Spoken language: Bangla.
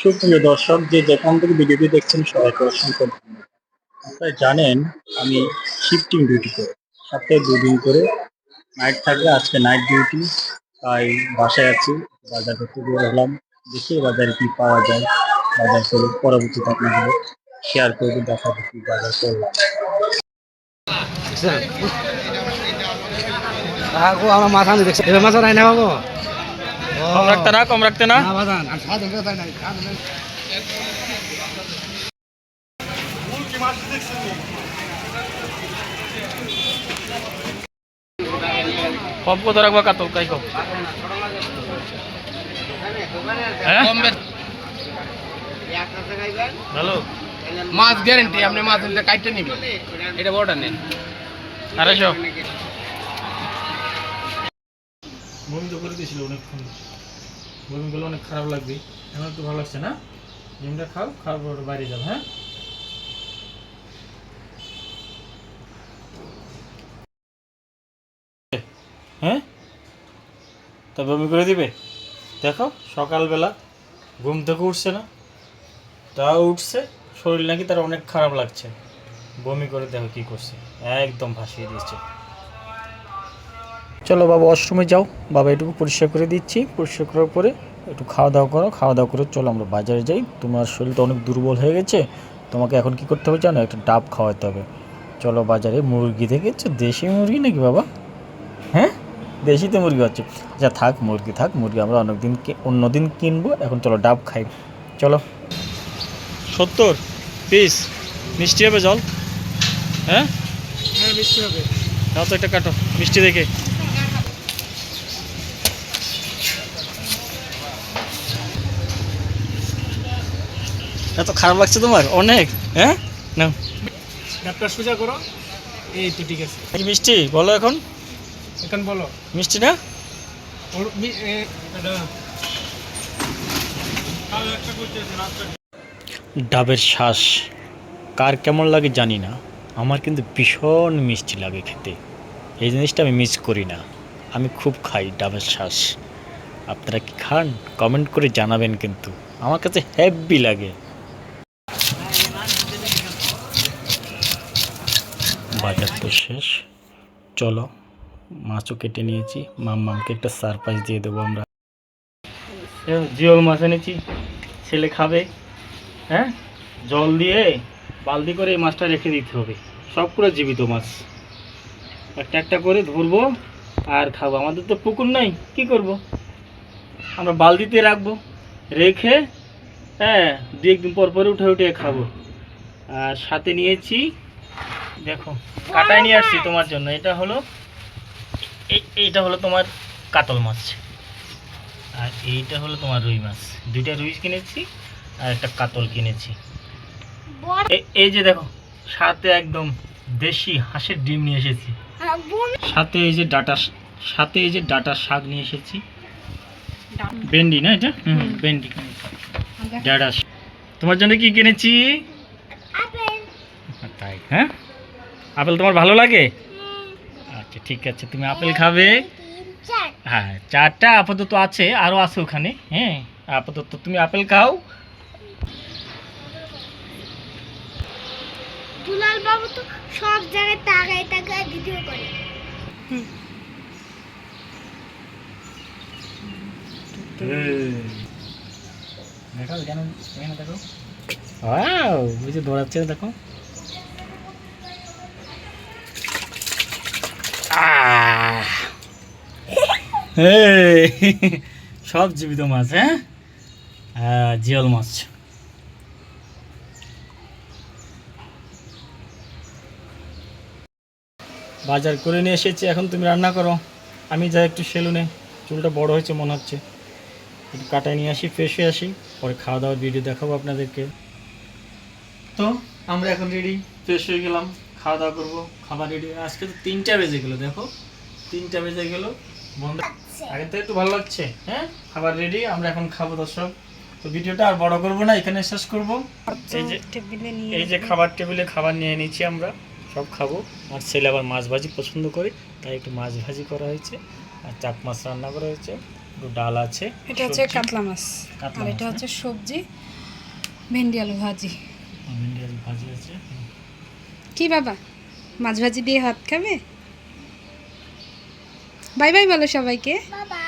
সুপ্রিয় দর্শক, যে যেখান থেকে ভিডিওটি দেখছেন সবাইকে অসংখ্য ধন্যবাদ। আপনারা জানেন আমি শিফটিং ডিউটি করি, সপ্তাহে 2 দিন করে নাইট থাকে। আজকে নাইট ডিউটি, তাই বাসায় আছি। বাজার করতে বের হলাম, দেখি বাজারে কি পাওয়া যায়। বাজার করে পরবর্তীতে আপনাদের শেয়ার করবো, দেখাবো কি বাজার করলাম। আমার মাথা আমি দেখছি এবার মাথা নাই না বাবু কম রাখতে না কম কত রাখবা কাতল কাই কম ভালো মাছ গ্যারেন্টি আপনি মাছ নিতে কাইটে নিবেন এটা বড়টা নেন 250 বমি তো করে দিয়েছিল অনেকক্ষণ, বমি করলে অনেক খারাপ লাগবে। এখন একটু ভালো লাগছে না? ডিমটা খাও, খাওয়ার পর বাইরে যাও। হ্যাঁ তা বমি করে দিবে। দেখো সকালবেলা ঘুম থেকে উঠছে না, তাও উঠছে, শরীর নাকি তার অনেক খারাপ লাগছে। বমি করে দেখো কি করছে, একদম ভাসিয়ে দিয়েছে। চলো বাবা ওয়াশরুমে যাও, বাবা এটুকু পরিষ্কার করে দিচ্ছি। পরিষ্কার করার পরে একটু খাওয়া দাওয়া করো, খাওয়া দাওয়া করে চলো আমরা বাজারে যাই। তোমার শরীরটা অনেক দুর্বল হয়ে গেছে, তোমাকে এখন কি করতে হবে জানো? একটা ডাব খাওয়াতে হবে। চলো বাজারে মুরগি দেখেছো, দেশি মুরগি নাকি বাবা? হ্যাঁ দেশিতে মুরগি হচ্ছে। আচ্ছা থাক মুরগি, থাক মুরগি আমরা অন্যদিন কিনবো। এখন চলো ডাব খাই, চলো। 70 পিস মিষ্টি হবে জল? হ্যাঁ হ্যাঁ মিষ্টি হবে। তাও তো একটা কাটো মিষ্টি দেখে। এত খারাপ লাগছে তোমার অনেক? হ্যাঁ নাও ডাক্তার সোজা করো, এই তো ঠিক আছে। কি মিষ্টি বলো এখন? এখন বলো মিষ্টি না? ডাবের শ্বাস কার কেমন লাগে জানি না, আমার কিন্তু ভীষণ মিষ্টি লাগে খেতে। এই জিনিসটা আমি মিস করি না, আমি খুব খাই ডাবের শ্বাস। আপনারা কি খান? কমেন্ট করে জানাবেন, কিন্তু আমার কাছে হেভি লাগে। বাজার তো শেষ, চলো মাছও কেটে নিয়েছি। মামকে একটা সারপ্রাইজ দিয়ে দেবো আমরা। জিওল মাছ এনেছি, ছেলে খাবে। হ্যাঁ জল দিয়ে বালতি করে এই মাছটা রেখে দিতে হবে। সবগুলো জীবিত মাছ, একটা একটা করে ধরবো আর খাবো। আমাদের তো পুকুর নাই, কি করব? আমরা বালতিতে রাখবো, রেখে হ্যাঁ 2-1 দিন পর পরে উঠে উঠে খাবো। আর সাথে নিয়েছি দেখো, কাটায় নিয়ে আসছি তোমার জন্য। এইটা হলো তোমার কাতল মাছ, আর এইটা হলো তোমার রুই মাছ। 2টা রুই কিনেছি আর একটা কাতল কিনেছি। এই যে দেখো, সাথে একদম দেশি হাঁসের ডিম নিয়ে এসেছি। সাথে এই যে ডাটা শাক নিয়ে এসেছি। ভেন্ডি না এটা? ভেন্ডি ডাটা। তোমার জন্য কি কিনেছি? তাই? হ্যাঁ আপেল তোমার ভালো লাগে? আচ্ছা ঠিক আছে, তুমি আপেল খাবে। হ্যাঁ 4টা আপাতত আছে, আরও আছে ওখানে। হ্যাঁ আপাতত তুমি আপেল খাও। দুলাল বাবু তো সব জায়গায় তাকায় তাকায় ভিডিও করে। দেখো এখানে দেখো, ওয়াও ওই যে দৌড়াচ্ছে দেখো। সব জীবিত মাছ। হ্যাঁ জিওল মাছ। বাজার করে নিয়ে এসেছি, এখন তুমি রান্না করো। আমি যাই একটু সেলুনে, চুলটা বড় হয়েছে মনে হচ্ছে, একটু কাটায় নিয়ে আসি, ফ্রেশ হয়ে আসি, পরে খাওয়া দাওয়ার ভিডিও দেখাবো আপনাদেরকে। তো আমরা এখন রেডি, ফ্রেশ হয়ে গেলাম, খাওয়া দাওয়া করবো, খাবার রেডি। আজকে তো 3টা বেজে গেলো, দেখো 3টা বেজে গেলো। বন্ধু আগে তো একটু ভালো লাগছে। হ্যাঁ খাবার রেডি, আমরা এখন খাবো দর্শক। তো ভিডিওটা আর বড় করবো না, এখানে শেষ করবো। এই যে খাবার টেবিলে খাবার নিয়ে নিয়েছি আমরা, সব খাবো। আর ছেলে আবার মাছ ভাজি পছন্দ করে, তাই একটু মাছ ভাজি করা হয়েছে, আর চাপ মাছ রান্না করা হয়েছে। একটু ডাল আছে, এটা হচ্ছে সবজি, কাতলা মাছ, কাতলা আর মাছ এটা না? হচ্ছে সবজি ভেন্ডি আলু ভাজি। ভেন্ডি আলু ভাজি আছে। কি বাবা, মাছ ভাজি দিয়ে ভাত খাবে? বাই বাই বলো সবাইকে। বাবা